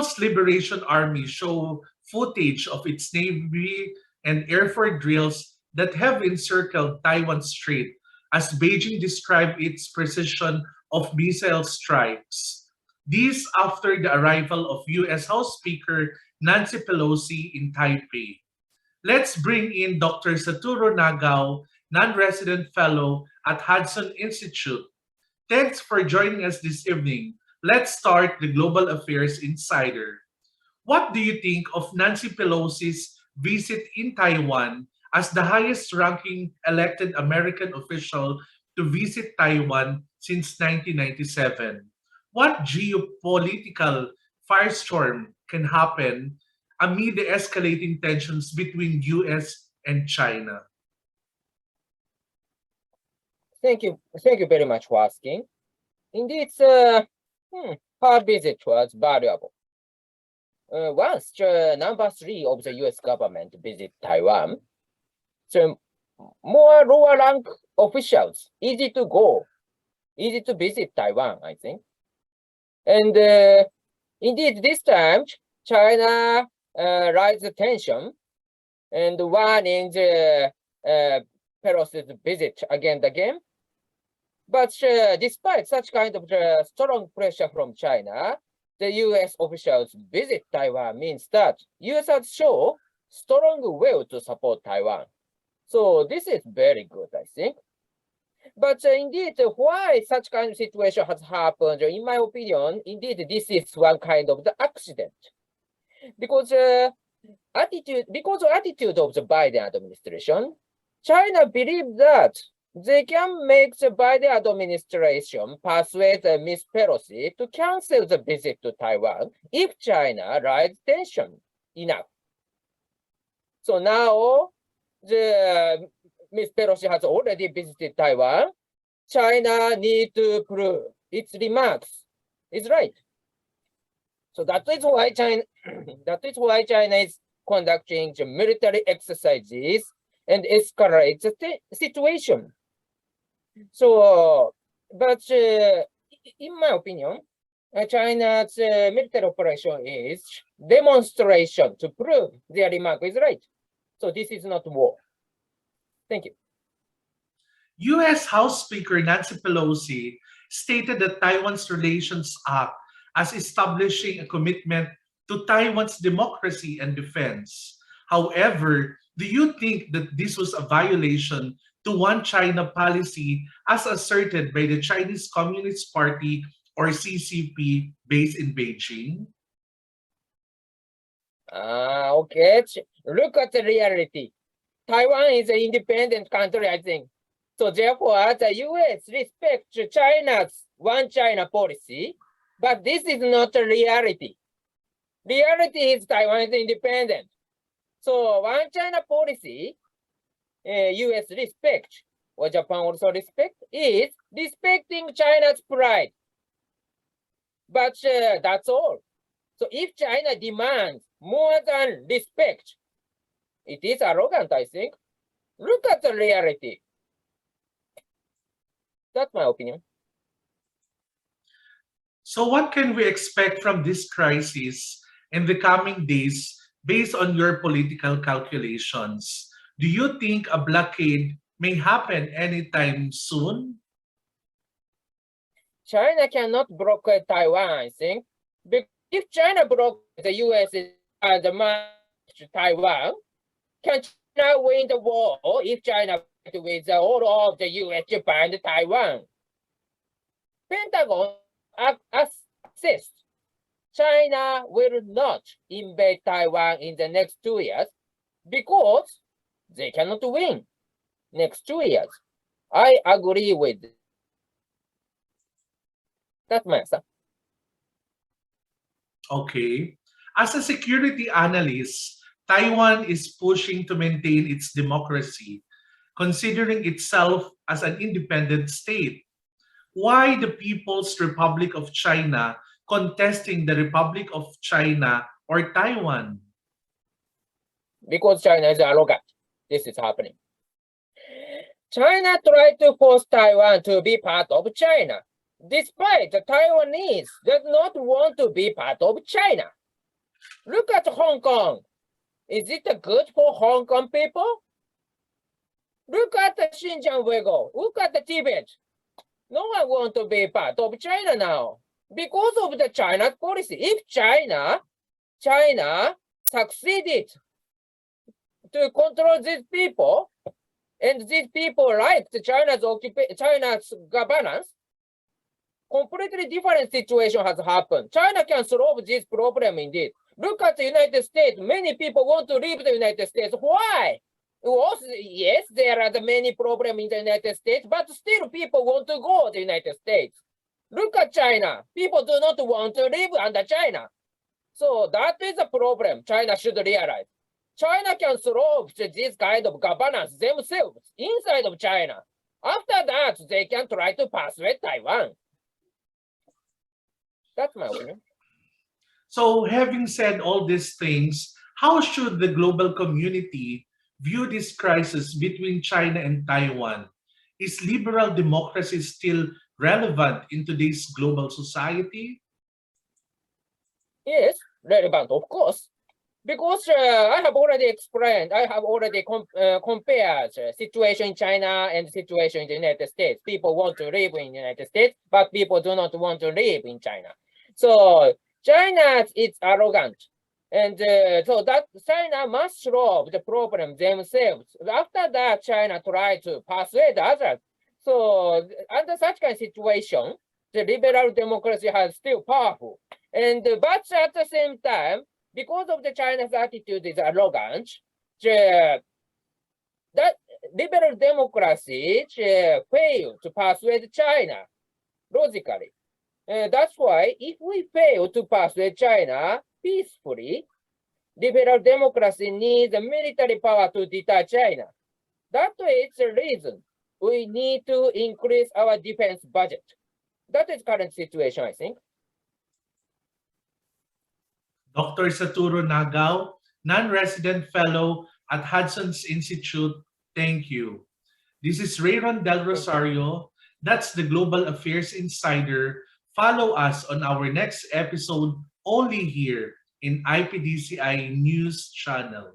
People's Liberation Army show footage of its Navy and Air Force drills that have encircled Taiwan Strait, as Beijing described its precision of missile strikes. This after the arrival of U.S. House Speaker Nancy Pelosi in Taipei. Let's bring in Dr. Satoru Nagao, non-resident fellow at Hudson Institute. Thanks for joining us this evening. Let's start the Global Affairs Insider. What do you think of Nancy Pelosi's visit in Taiwan as the highest-ranking elected American official to visit Taiwan since 1997? What geopolitical firestorm can happen amid the escalating tensions between US and China? Thank you very much for asking. Indeed, her visit was valuable. Once the number 3 of the U.S. government visit Taiwan, so more lower rank officials easy to visit Taiwan, I think. And indeed, this time China raised the tension and warning the Pelosi's visit again and again. But despite such kind of strong pressure from China, the U.S. officials visit Taiwan means that U.S. has shown strong will to support Taiwan. So this is very good, I think. But indeed, why such kind of situation has happened, in my opinion, indeed, this is one kind of the accident. Because attitude of the Biden administration, China believes that they can make the Biden administration persuade Ms. Pelosi to cancel the visit to Taiwan if China raises tension enough. So now, Ms. Pelosi has already visited Taiwan. China needs to prove its remarks is right. So that is why China is conducting the military exercises and escalate the situation. So, but in my opinion, China's military operation is demonstration to prove their remark is right. So this is not war. Thank you. U.S. House Speaker Nancy Pelosi stated that Taiwan's Relations Act as establishing a commitment to Taiwan's democracy and defense. However, do you think that this was a violation to One China policy as asserted by the Chinese Communist Party or CCP based in Beijing? Okay, look at the reality. Taiwan is an independent country, I think. So therefore, the U.S. respects China's One China policy, but this is not a reality. Reality is Taiwan is independent. So One China policy, U.S. respect, or Japan also respect, is respecting China's pride. But that's all. So if China demands more than respect, it is arrogant, I think. Look at the reality. That's my opinion. So what can we expect from this crisis in the coming days based on your political calculations? Do you think a blockade may happen anytime soon? China cannot blockade Taiwan, I think. Because if China blockades the U.S. and Taiwan, can China win the war if China fight with all of the U.S., Japan, and Taiwan? Pentagon assessed China will not invade Taiwan in the next 2 years because they cannot win next 2 years. I agree with it. That's my answer. Okay. As a security analyst, Taiwan is pushing to maintain its democracy, considering itself as an independent state. Why the People's Republic of China contesting the Republic of China or Taiwan? Because China is arrogant. This is happening. China tried to force Taiwan to be part of China, despite the Taiwanese does not want to be part of China. Look at Hong Kong. Is it good for Hong Kong people? Look at the Xinjiang Uyghur. Look at the Tibet. No one wants to be part of China now because of the China's policy. If China succeeded to control these people, and these people liked China's governance, completely different situation has happened. China can solve this problem indeed. Look at the United States. Many people want to leave the United States. Why? Also, yes, there are the many problems in the United States, but still people want to go to the United States. Look at China. People do not want to live under China. So that is a problem China should realize. China can solve this kind of governance themselves inside of China. After that, they can try to persuade Taiwan. That's my opinion. So, having said all these things, how should the global community view this crisis between China and Taiwan? Is liberal democracy still relevant in today's global society? Yes, relevant, of course. Because I have already explained, I have already compared situation in China and situation in the United States. People want to live in the United States, but people do not want to live in China. So China is arrogant. And so that China must solve the problem themselves. After that, China try to persuade others. So under such kind of situation, the liberal democracy has still powerful. And but at the same time, because of the China's attitude is arrogant, that liberal democracy fail to persuade China logically. That's why if we fail to persuade China peacefully, liberal democracy needs a military power to deter China. That is the reason we need to increase our defense budget. That is current situation, I think. Dr. Satoru Nagao, non-resident fellow at Hudson's Institute, thank you. This is Rayron Del Rosario. That's the Global Affairs Insider. Follow us on our next episode only here in IPDCI News Channel.